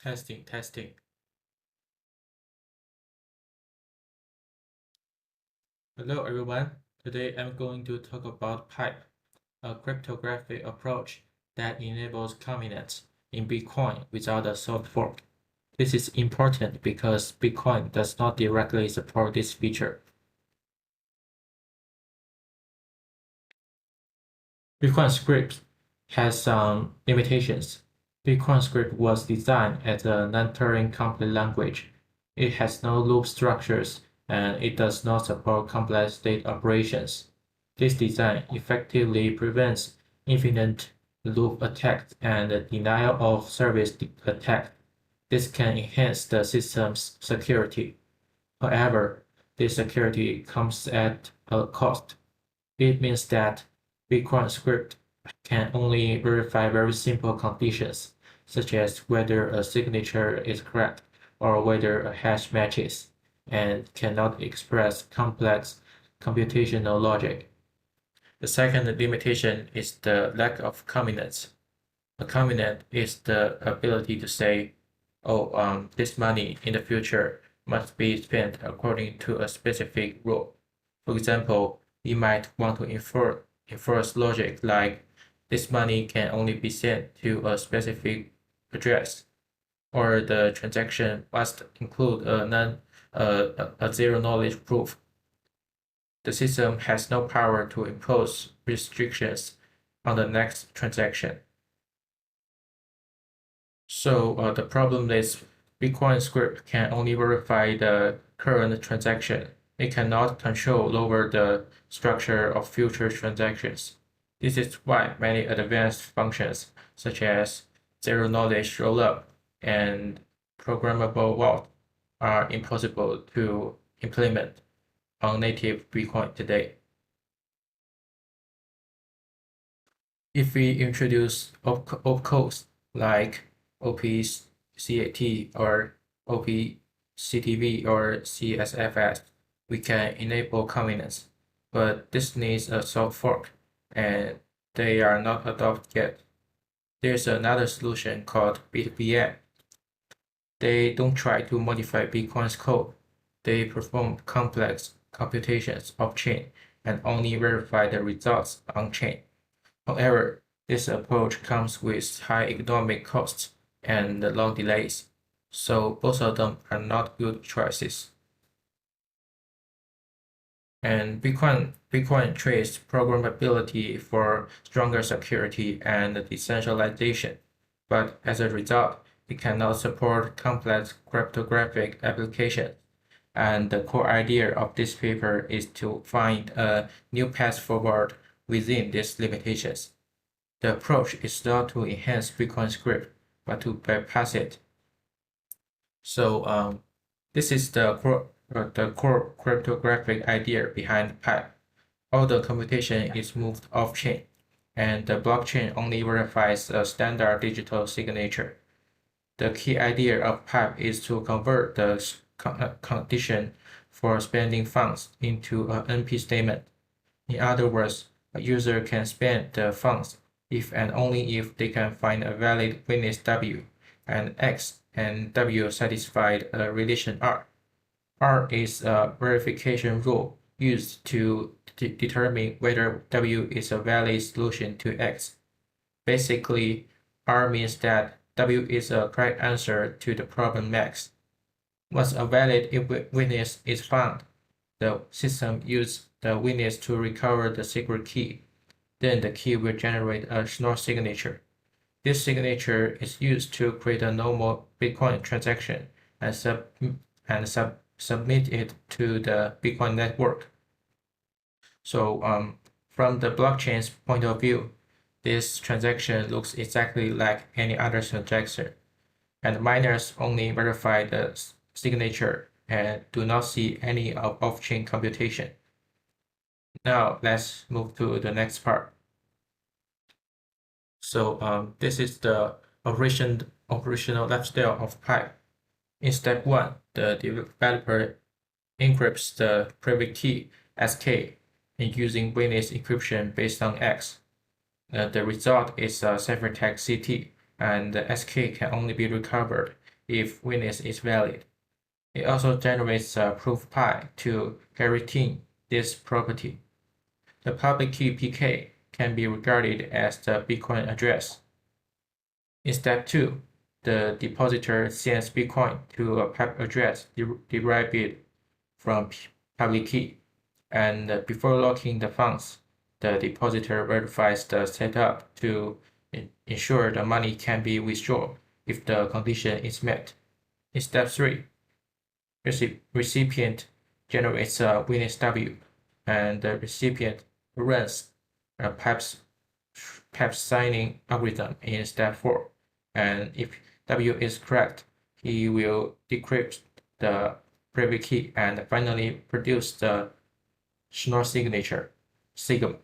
Testing. Hello everyone. Today I'm going to talk about pipe, a cryptographic approach that enables confidence in Bitcoin without a soft fork. This is important because Bitcoin does not directly support this feature. Bitcoin script has some limitations. Bitcoin script was designed as a non-Turing complete language. It has no loop structures and it does not support complex state operations. This design effectively prevents infinite loop attacks and denial of service attacks. This can enhance the system's security. However, this security comes at a cost. It means that Bitcoin script can only verify very simple conditions, such as whether a signature is correct or whether a hash matches, and cannot express complex computational logic. The second limitation is the lack of convenience. A covenant is the ability to say, this money in the future must be spent according to a specific rule. For example, we might want to enforce logic like this money can only be sent to a specific address, or the transaction must include a zero knowledge proof. The system has no power to impose restrictions on the next transaction. So the problem is Bitcoin script can only verify the current transaction. It cannot control over the structure of future transactions. This is why many advanced functions such as zero knowledge rollup and programmable vault are impossible to implement on native Bitcoin today. If we introduce opcodes like OPCAT or OPCTV or CSFS, we can enable convenience, but this needs a soft fork, and they are not adopted yet. There's another solution called BitVM. They don't try to modify Bitcoin's code. They perform complex computations off-chain and only verify the results on-chain. However, this approach comes with high economic costs and long delays, so both of them are not good choices. And Bitcoin trades programmability for stronger security and decentralization, but as a result, it cannot support complex cryptographic applications. And the core idea of this paper is to find a new path forward within these limitations. The approach is not to enhance Bitcoin script, but to bypass it. So this is the core cryptographic idea behind pipe. All the computation is moved off-chain, and the blockchain only verifies a standard digital signature. The key idea of pipe is to convert the condition for spending funds into an NP statement. In other words, a user can spend the funds if and only if they can find a valid witness W, and X and W satisfied a relation R. R is a verification rule used to determine whether W is a valid solution to X. Basically, R means that W is a correct answer to the problem X. Once a valid witness is found, the system uses the witness to recover the secret key. Then the key will generate a Schnorr signature. This signature is used to create a normal Bitcoin transaction and submit it to the Bitcoin network. So from the blockchain's point of view, this transaction looks exactly like any other transaction, and miners only verify the signature and do not see any off-chain computation. Now let's move to the next part. So this is the operational lifestyle of pipe. In step 1, the developer encrypts the private key SK using witness encryption based on X. The result is a ciphertext CT, and the SK can only be recovered if witness is valid. It also generates a proof pi to guarantee this property. The public key PK can be regarded as the Bitcoin address. In step 2, the depositor sends Bitcoin to a PEP address derived from public key, and before locking the funds, the depositor verifies the setup to ensure the money can be withdrawn if the condition is met. In step 3, recipient generates a witness W, and the recipient runs a PEP signing algorithm in step 4. And if W is correct, he will decrypt the private key and finally produce the Schnorr signature, sigma.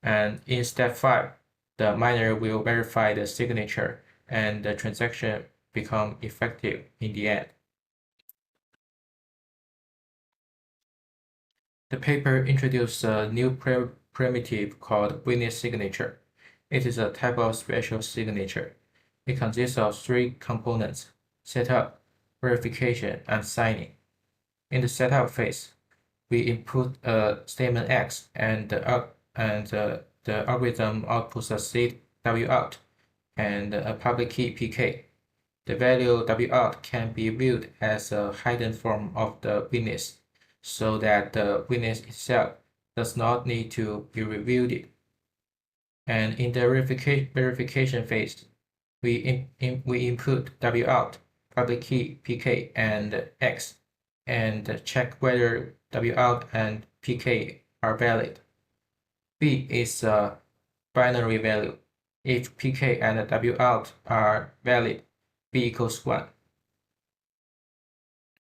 And in step 5, the miner will verify the signature and the transaction become effective in the end. The paper introduced a new primitive called witness signature. It is a type of special signature. It consists of 3 components: setup, verification, and signing. In the setup phase, we input a statement X, and the algorithm outputs a seed WOut and a public key PK. The value WOut can be viewed as a hidden form of the witness, so that the witness itself does not need to be revealed. And in the verification phase, we input WOut, public key PK, and X, and check whether WOut and PK are valid. B is a binary value. If PK and WOut are valid, B equals 1.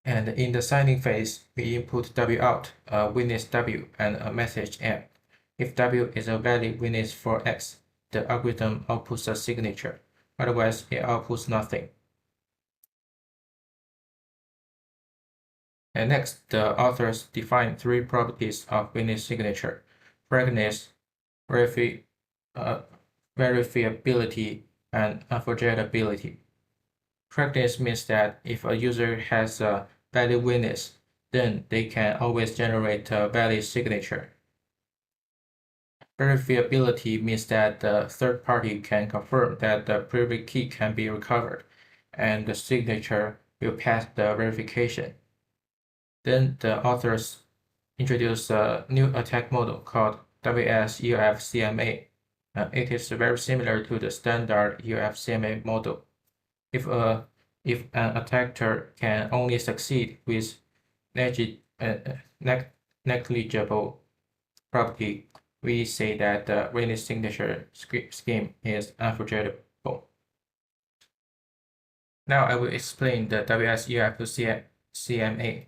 And in the signing phase, we input WOut, a witness W, and a message M. If W is a valid witness for X, the algorithm outputs a signature. Otherwise, it outputs nothing. And next, the authors define 3 properties of witness signature: correctness, verifiability, and unforgettability. Correctness means that if a user has a valid witness, then they can always generate a valid signature. Verifiability means that the third party can confirm that the private key can be recovered, and the signature will pass the verification. Then the authors introduce a new attack model called WS-UF-CMA. It is very similar to the standard UF-CMA model. If an attacker can only succeed with negligible property, we say that the witness signature scheme is unforgettable. Now I will explain the WS-UF-CMA.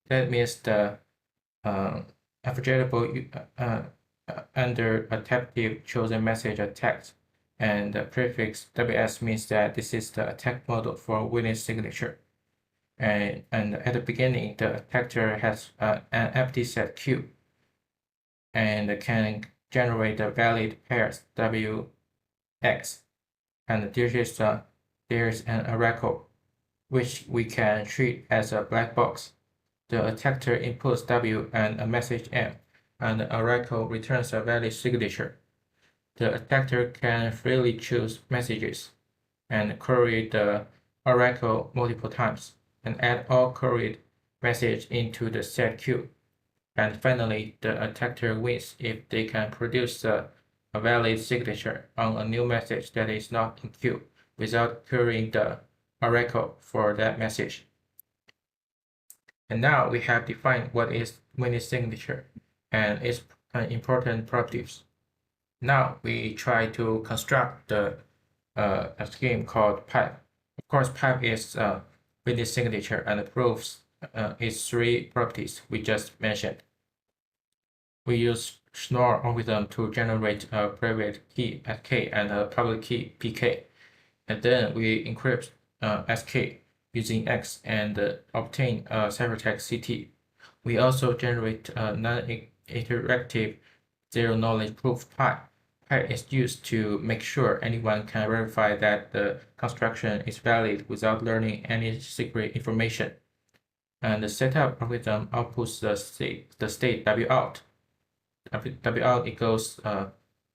That means the unforgettable under adaptive chosen message attack, and the prefix WS means that this is the attack model for witness signature. And at the beginning, the attacker has an empty set Q and can generate the valid pairs WX. And there's an oracle, which we can treat as a black box. The attacker inputs W and a message M, and the oracle returns a valid signature. The attacker can freely choose messages and query the oracle multiple times, and add all queried messages into the set queue. And finally, the attacker wins if they can produce a valid signature on a new message that is not in queue without querying the oracle for that message. And now we have defined what is witness signature and its important properties. Now we try to construct a scheme called pipe. Of course, pipe is witness signature and proves its 3 properties we just mentioned. We use Schnorr algorithm to generate a private key SK and a public key PK, and then we encrypt SK using X and obtain a ciphertext CT. We also generate a non-interactive zero-knowledge proof pi pi is used to make sure anyone can verify that the construction is valid without learning any secret information. And the setup algorithm outputs the state Wout. Wout equals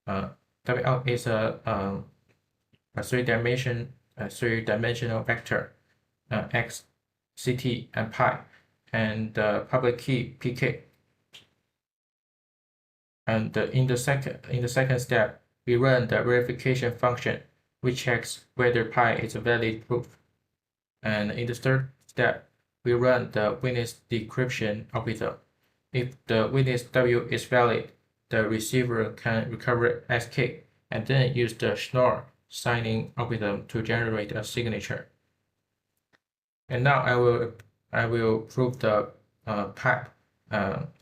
Wout is a three-dimensional vector x, ct, and pi, and the public key pk. And in the second step, we run the verification function, which checks whether pi is a valid proof. And in the third step, we run the witness decryption algorithm. If the witness W is valid, the receiver can recover SK and then use the Schnorr signing algorithm to generate a signature. And now I will prove the pipe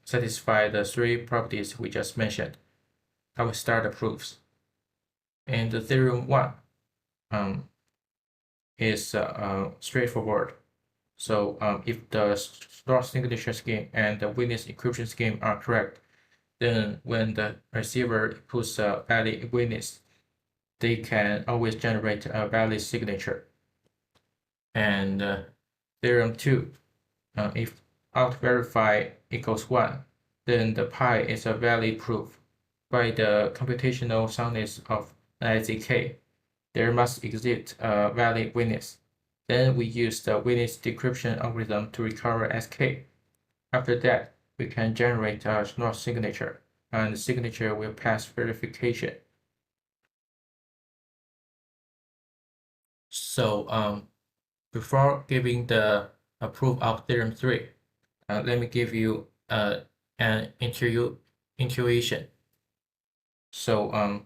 satisfy the three properties we just mentioned. I will start the proofs. And the theorem 1 is straightforward. So if the Schnorr signature scheme and the witness encryption scheme are correct, then when the receiver puts a valid witness, they can always generate a valid signature. And theorem 2, if out verify equals 1, then the pi is a valid proof. By the computational soundness of IZK, there must exist a valid witness. Then we use the witness decryption algorithm to recover SK. After that, we can generate a Schnorr signature, and the signature will pass verification. So before giving the proof of theorem 3, let me give you an intuition. So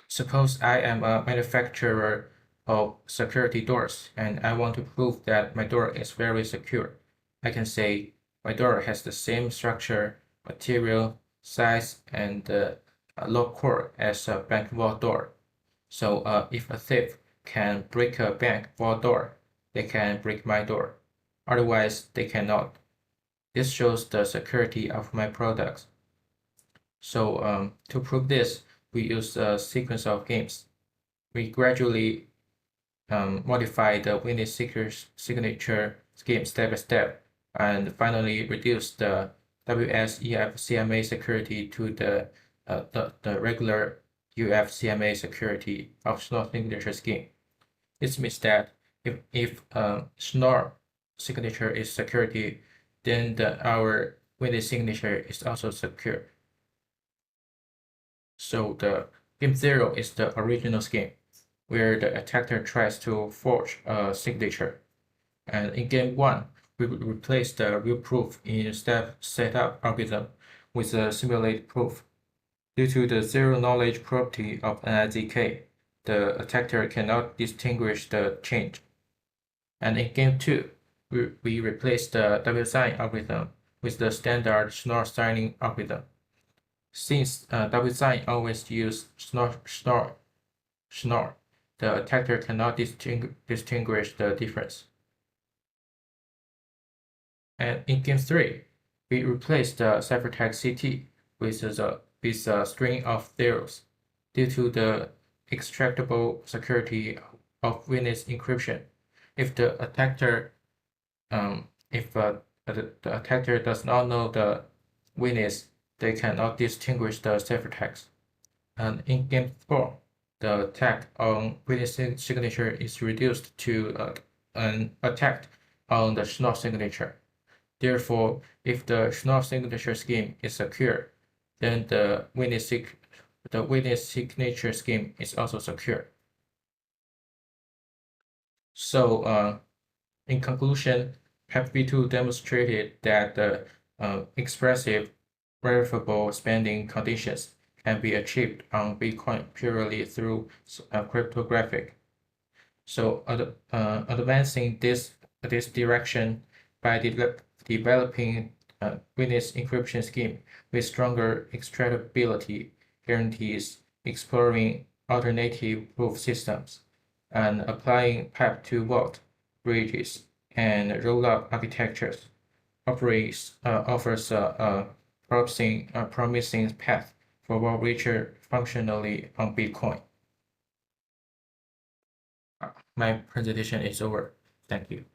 suppose I am a manufacturer of security doors, and I want to prove that my door is very secure. I can say my door has the same structure, material, size, and lock core as a bank vault door. So if a thief can break a bank vault door, they can break my door. Otherwise, they cannot. This shows the security of my products. So to prove this, we use a sequence of games. We gradually modify the witness signature scheme step by step, and finally reduce the WSEF-CMA security to the regular UF-CMA security of Schnorr signature scheme. This means that if Schnorr signature is security, then our witness signature is also secure. So the game 0 is the original scheme, where the attacker tries to forge a signature. And in game 1, we replace the real proof in step setup algorithm with a simulated proof. Due to the zero knowledge property of NIZK, the attacker cannot distinguish the change. And in game 2, we replace the W sign algorithm with the standard Schnorr signing algorithm. Since W sign always use Schnorr, the attacker cannot distinguish the difference. And in game 3, we replace the ciphertext CT with a string of zeros. Due to the extractable security of witness encryption, if the attacker does not know the witness, they cannot distinguish the ciphertext. And in game 4, the attack on witness signature is reduced to an attack on the Schnorr signature. Therefore, if the Schnorr signature scheme is secure, then the witness signature scheme is also secure. So in conclusion, PEP-v2 demonstrated that the expressive verifiable spending conditions can be achieved on Bitcoin purely through cryptographic. So advancing this direction by developing witness encryption scheme with stronger extractability guarantees exploring alternative proof systems and applying PEP to vault, bridges, and roll-up architectures offers a promising path for functionally on Bitcoin. My presentation is over. Thank you.